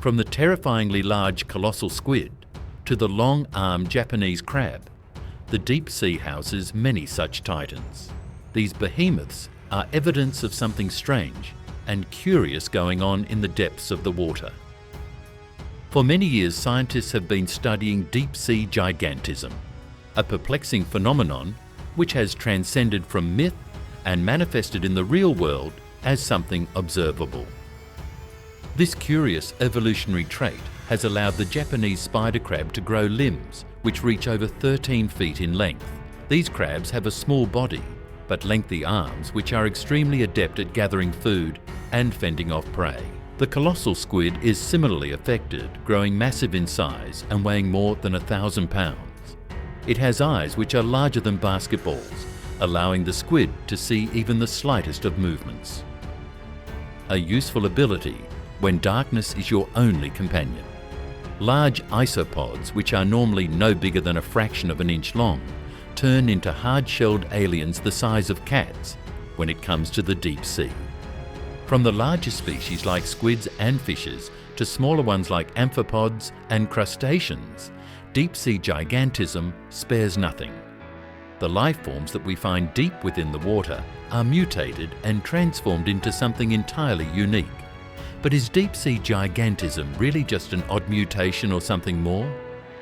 From the terrifyingly large colossal squid to the long-armed Japanese crab, the deep sea houses many such titans. These behemoths are evidence of something strange and curious going on in the depths of the water. For many years, scientists have been studying deep-sea gigantism, a perplexing phenomenon which has transcended from myth and manifested in the real world as something observable. This curious evolutionary trait has allowed the Japanese spider crab to grow limbs which reach over 13 feet in length. These crabs have a small body, but lengthy arms which are extremely adept at gathering food and fending off prey. The colossal squid is similarly affected, growing massive in size and weighing more than 1,000 pounds. It has eyes which are larger than basketballs, allowing the squid to see even the slightest of movements. A useful ability when darkness is your only companion. Large isopods, which are normally no bigger than a fraction of an inch long, turn into hard-shelled aliens the size of cats when it comes to the deep sea. From the larger species like squids and fishes to smaller ones like amphipods and crustaceans, deep-sea gigantism spares nothing. The life forms that we find deep within the water are mutated and transformed into something entirely unique. But is deep-sea gigantism really just an odd mutation or something more?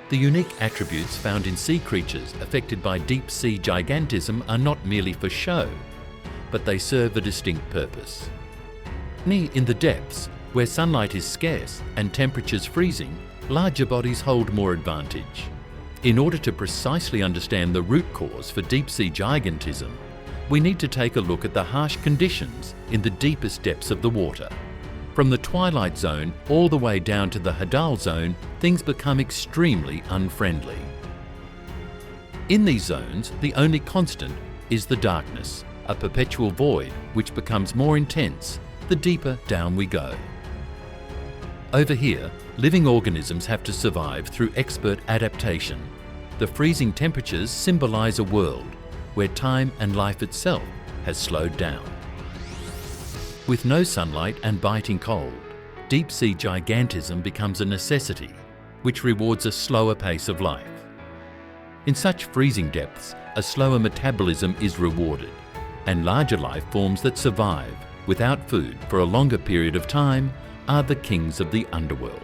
The unique attributes found in sea creatures affected by deep-sea gigantism are not merely for show, but they serve a distinct purpose. In the depths, where sunlight is scarce and temperatures freezing, larger bodies hold more advantage. In order to precisely understand the root cause for deep-sea gigantism, we need to take a look at the harsh conditions in the deepest depths of the water. From the twilight zone all the way down to the hadal zone, things become extremely unfriendly. In these zones, the only constant is the darkness, a perpetual void which becomes more intense the deeper down we go. Over here, living organisms have to survive through expert adaptation. The freezing temperatures symbolize a world where time and life itself has slowed down. With no sunlight and biting cold, deep-sea gigantism becomes a necessity, which rewards a slower pace of life. In such freezing depths, a slower metabolism is rewarded, and larger life forms that survive without food for a longer period of time are the kings of the underworld.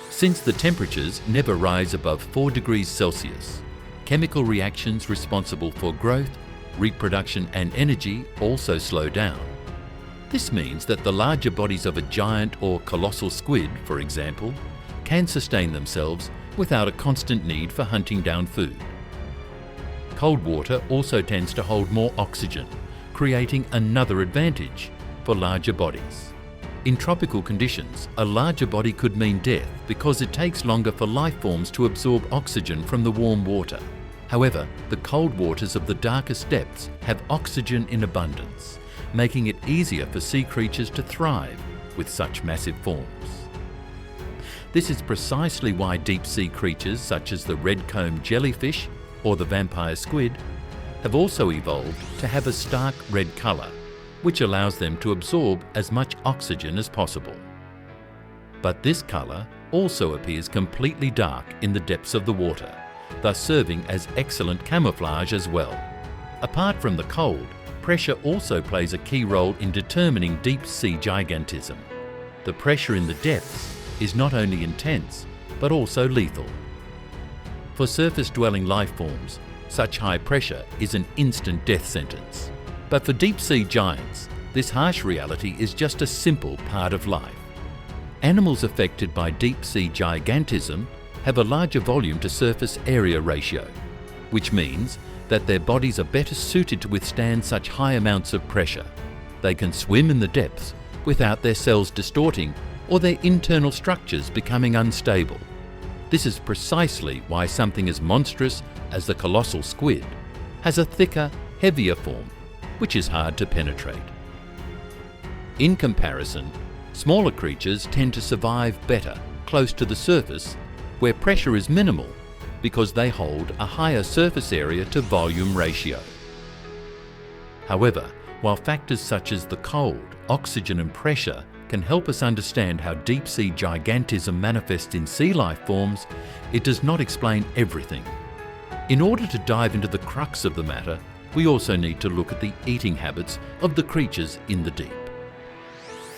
Since the temperatures never rise above 4 degrees Celsius, chemical reactions responsible for growth, reproduction and energy also slow down. This means that the larger bodies of a giant or colossal squid, for example, can sustain themselves without a constant need for hunting down food. Cold water also tends to hold more oxygen, creating another advantage for larger bodies. In tropical conditions, a larger body could mean death because it takes longer for life forms to absorb oxygen from the warm water. However, the cold waters of the darkest depths have oxygen in abundance, making it easier for sea creatures to thrive with such massive forms. This is precisely why deep-sea creatures such as the red-combed jellyfish or the vampire squid have also evolved to have a stark red colour, which allows them to absorb as much oxygen as possible. But this colour also appears completely dark in the depths of the water, thus serving as excellent camouflage as well. Apart from the cold, pressure also plays a key role in determining deep-sea gigantism. The pressure in the depths is not only intense, but also lethal. For surface-dwelling life forms, such high pressure is an instant death sentence. But for deep-sea giants, this harsh reality is just a simple part of life. Animals affected by deep-sea gigantism have a larger volume to surface area ratio, which means that their bodies are better suited to withstand such high amounts of pressure. They can swim in the depths without their cells distorting or their internal structures becoming unstable. This is precisely why something as monstrous as the colossal squid has a thicker, heavier form, which is hard to penetrate. In comparison, smaller creatures tend to survive better close to the surface where pressure is minimal because they hold a higher surface area to volume ratio. However, while factors such as the cold, oxygen and pressure can help us understand how deep-sea gigantism manifests in sea life forms, it does not explain everything. In order to dive into the crux of the matter, we also need to look at the eating habits of the creatures in the deep.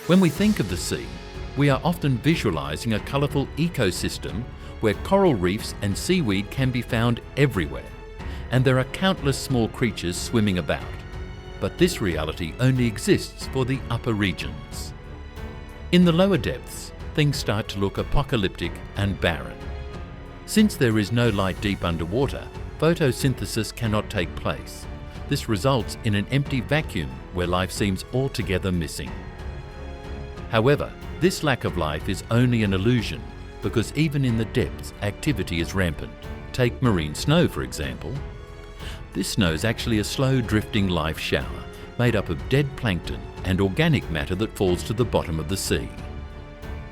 When we think of the sea, we are often visualizing a colourful ecosystem where coral reefs and seaweed can be found everywhere, and there are countless small creatures swimming about. But this reality only exists for the upper regions. In the lower depths, things start to look apocalyptic and barren. Since there is no light deep underwater, photosynthesis cannot take place. This results in an empty vacuum where life seems altogether missing. However, this lack of life is only an illusion, because even in the depths, activity is rampant. Take marine snow, for example. This snow is actually a slow drifting life shower made up of dead plankton and organic matter that falls to the bottom of the sea.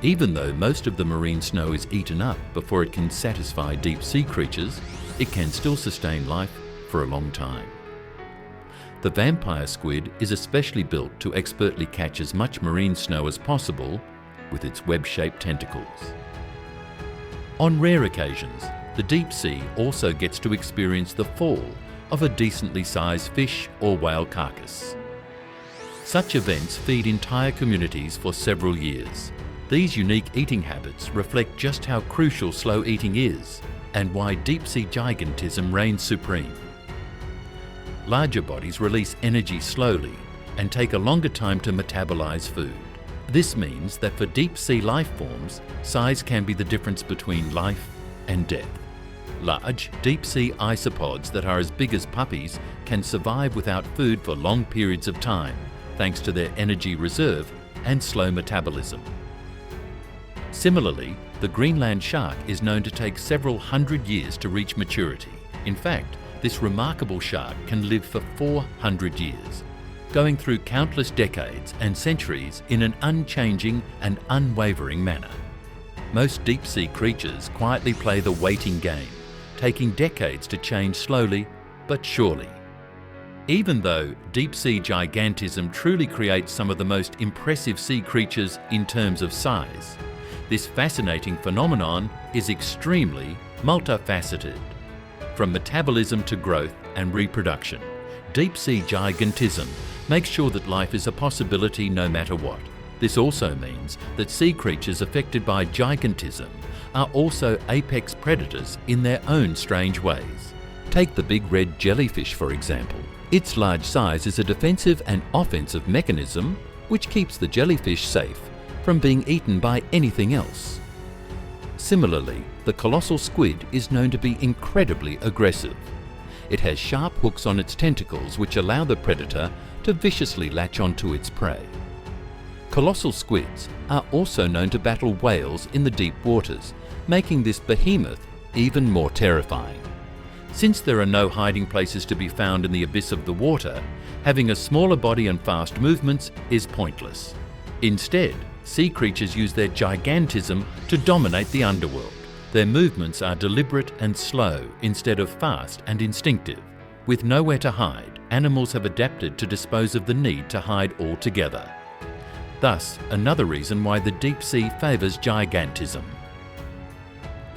Even though most of the marine snow is eaten up before it can satisfy deep sea creatures, it can still sustain life for a long time. The vampire squid is especially built to expertly catch as much marine snow as possible with its web-shaped tentacles. On rare occasions, the deep sea also gets to experience the fall of a decently sized fish or whale carcass. Such events feed entire communities for several years. These unique eating habits reflect just how crucial slow eating is and why deep-sea gigantism reigns supreme. Larger bodies release energy slowly and take a longer time to metabolize food. This means that for deep-sea life forms, size can be the difference between life and death. Large, deep-sea isopods that are as big as puppies can survive without food for long periods of time, thanks to their energy reserve and slow metabolism. Similarly, the Greenland shark is known to take several hundred years to reach maturity. In fact, this remarkable shark can live for 400 years, going through countless decades and centuries in an unchanging and unwavering manner. Most deep-sea creatures quietly play the waiting game, taking decades to change slowly but surely. Even though deep-sea gigantism truly creates some of the most impressive sea creatures in terms of size, this fascinating phenomenon is extremely multifaceted. From metabolism to growth and reproduction, deep-sea gigantism makes sure that life is a possibility no matter what. This also means that sea creatures affected by gigantism are also apex predators in their own strange ways. Take the big red jellyfish, for example. Its large size is a defensive and offensive mechanism which keeps the jellyfish safe from being eaten by anything else. Similarly, the colossal squid is known to be incredibly aggressive. It has sharp hooks on its tentacles which allow the predator to viciously latch onto its prey. Colossal squids are also known to battle whales in the deep waters, making this behemoth even more terrifying. Since there are no hiding places to be found in the abyss of the water, having a smaller body and fast movements is pointless. Instead, sea creatures use their gigantism to dominate the underworld. Their movements are deliberate and slow instead of fast and instinctive. With nowhere to hide, animals have adapted to dispose of the need to hide altogether. Thus, another reason why the deep sea favours gigantism.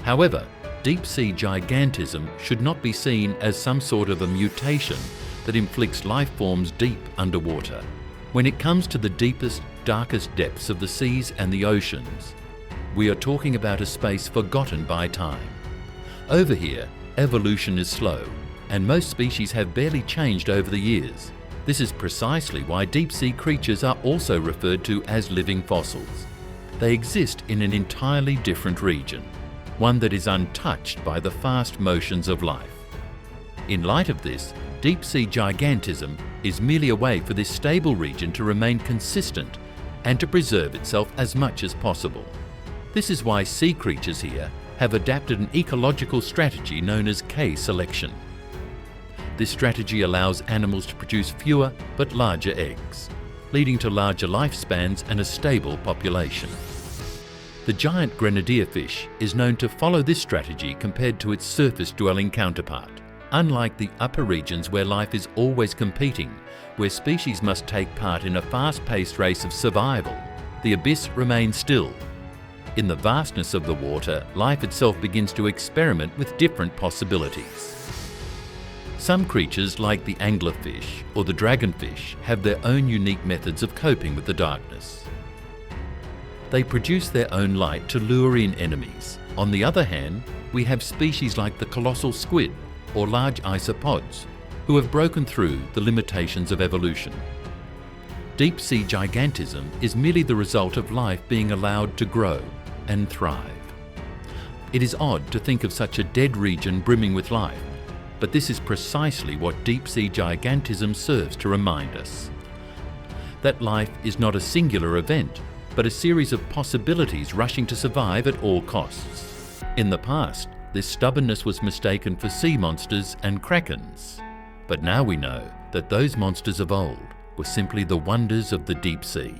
However, deep sea gigantism should not be seen as some sort of a mutation that inflicts life forms deep underwater. When it comes to the deepest, darkest depths of the seas and the oceans, we are talking about a space forgotten by time. Over here, evolution is slow, and most species have barely changed over the years. This is precisely why deep-sea creatures are also referred to as living fossils. They exist in an entirely different region, one that is untouched by the fast motions of life. In light of this, deep-sea gigantism is merely a way for this stable region to remain consistent and to preserve itself as much as possible. This is why sea creatures here have adapted an ecological strategy known as K-selection. This strategy allows animals to produce fewer but larger eggs, leading to larger lifespans and a stable population. The giant grenadier fish is known to follow this strategy compared to its surface-dwelling counterpart. Unlike the upper regions where life is always competing, where species must take part in a fast-paced race of survival, the abyss remains still. In the vastness of the water, life itself begins to experiment with different possibilities. Some creatures, like the anglerfish or the dragonfish, have their own unique methods of coping with the darkness. They produce their own light to lure in enemies. On the other hand, we have species like the colossal squid or large isopods, who have broken through the limitations of evolution. Deep-sea gigantism is merely the result of life being allowed to grow and thrive. It is odd to think of such a dead region brimming with life, but this is precisely what deep-sea gigantism serves to remind us. That life is not a singular event, but a series of possibilities rushing to survive at all costs. In the past, this stubbornness was mistaken for sea monsters and krakens, but now we know that those monsters of old were simply the wonders of the deep sea.